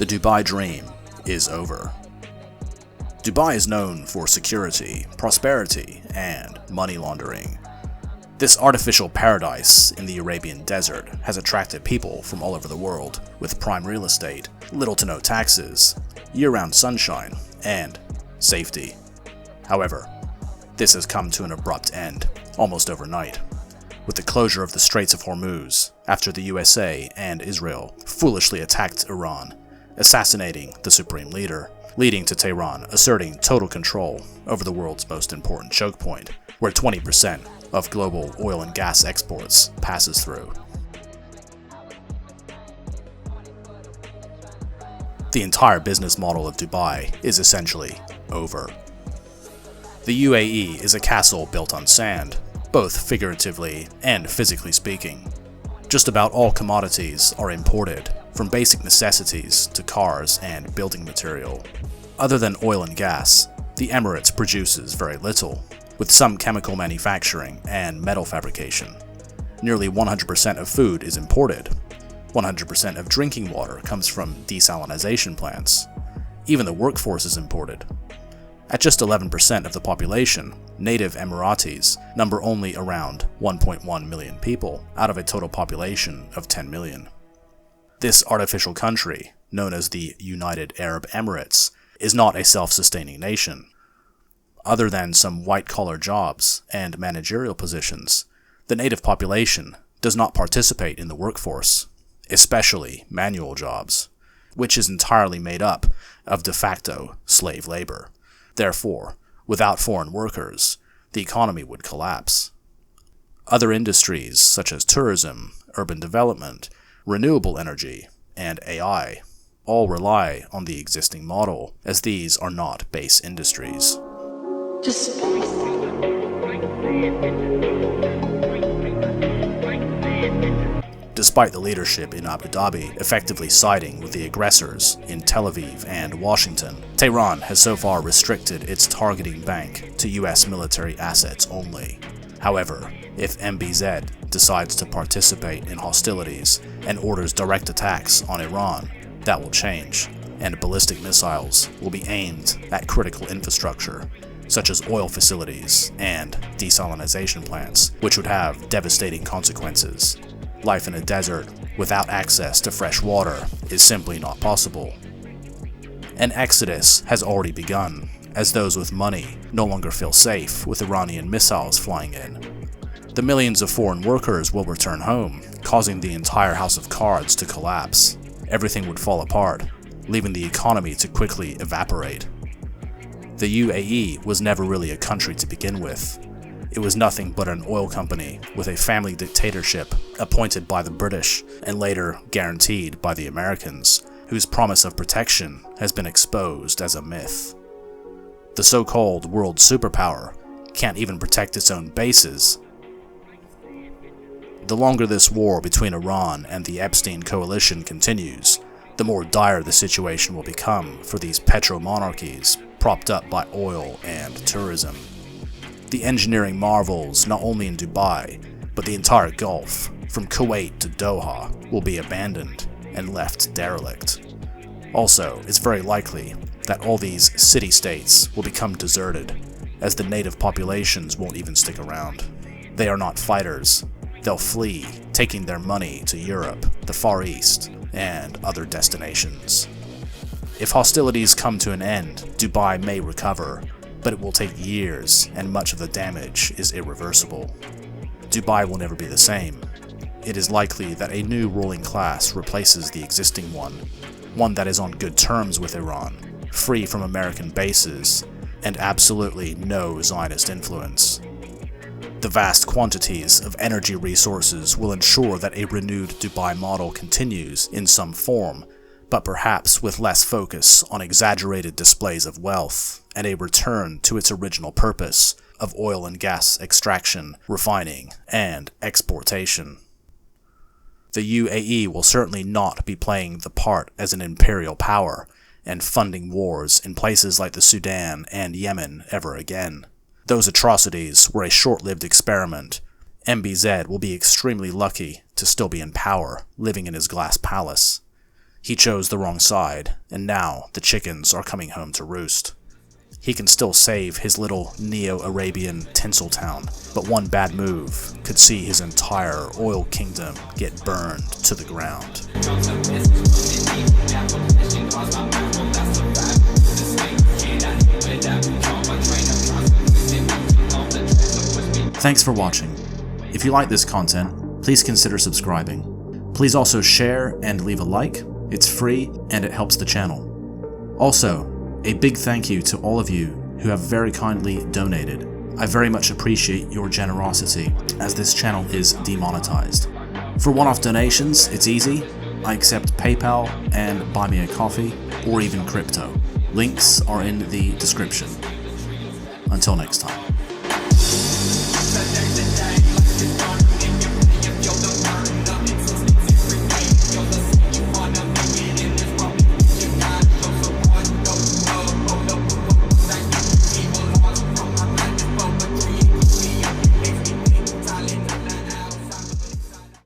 The Dubai dream is over. Dubai is known for security, prosperity, and money laundering. This artificial paradise in the Arabian desert has attracted people from all over the world with prime real estate, little to no taxes, year-round sunshine, and safety. However, this has come to an abrupt end, almost overnight, with the closure of the Straits of Hormuz after the USA and Israel foolishly attacked Iran, assassinating the supreme leader, leading to Tehran asserting total control over the world's most important choke point, where 20% of global oil and gas exports passes through. The entire business model of Dubai is essentially over. The UAE is a castle built on sand, both figuratively and physically speaking. Just about all commodities are imported, from basic necessities to cars and building material. Other than oil and gas, the Emirates produces very little, with some chemical manufacturing and metal fabrication. Nearly 100% of food is imported. 100% of drinking water comes from desalination plants. Even the workforce is imported. At just 11% of the population, native Emiratis number only around 1.1 million people out of a total population of 10 million. This artificial country, known as the United Arab Emirates, is not a self-sustaining nation. Other than some white-collar jobs and managerial positions, the native population does not participate in the workforce, especially manual jobs, which is entirely made up of de facto slave labor. Therefore, without foreign workers, the economy would collapse. Other industries such as tourism, urban development, renewable energy, and AI all rely on the existing model, as these are not base industries. Despite the leadership in Abu Dhabi effectively siding with the aggressors in Tel Aviv and Washington, Tehran has so far restricted its targeting bank to US military assets only. However, if MBZ decides to participate in hostilities and orders direct attacks on Iran, that will change, and ballistic missiles will be aimed at critical infrastructure, such as oil facilities and desalination plants, which would have devastating consequences. Life in a desert without access to fresh water is simply not possible. An exodus has already begun, as those with money no longer feel safe with Iranian missiles flying in. The millions of foreign workers will return home, causing the entire house of cards to collapse. Everything would fall apart, leaving the economy to quickly evaporate. The UAE was never really a country to begin with. It was nothing but an oil company with a family dictatorship appointed by the British and later guaranteed by the Americans, whose promise of protection has been exposed as a myth. The so-called world superpower can't even protect its own bases. The longer this war between Iran and the Epstein coalition continues, the more dire the situation will become for these petro-monarchies propped up by oil and tourism. The engineering marvels not only in Dubai, but the entire Gulf, from Kuwait to Doha, will be abandoned and left derelict. Also, it's very likely that all these city-states will become deserted, as the native populations won't even stick around. They are not fighters. They'll flee, taking their money to Europe, the Far East, and other destinations. If hostilities come to an end, Dubai may recover, but it will take years, and much of the damage is irreversible. Dubai will never be the same. It is likely that a new ruling class replaces the existing one that is on good terms with Iran, free from American bases, and absolutely no Zionist influence. The vast quantities of energy resources will ensure that a renewed Dubai model continues in some form, but perhaps with less focus on exaggerated displays of wealth and a return to its original purpose of oil and gas extraction, refining, and exportation. The UAE will certainly not be playing the part as an imperial power and funding wars in places like the Sudan and Yemen ever again. Those atrocities were a short-lived experiment. MBZ will be extremely lucky to still be in power, living in his glass palace. He chose the wrong side, and now the chickens are coming home to roost. He can still save his little Neo-Arabian tinsel town, but one bad move could see his entire oil kingdom get burned to the ground. Thanks for watching. If you like this content, please consider subscribing. Please also share and leave a like. It's free and it helps the channel. Also, a big thank you to all of you who have very kindly donated. I very much appreciate your generosity, as this channel is demonetized. For one-off donations, it's easy. I accept PayPal and Buy Me a Coffee, or even crypto. Links are in the description. Until next time.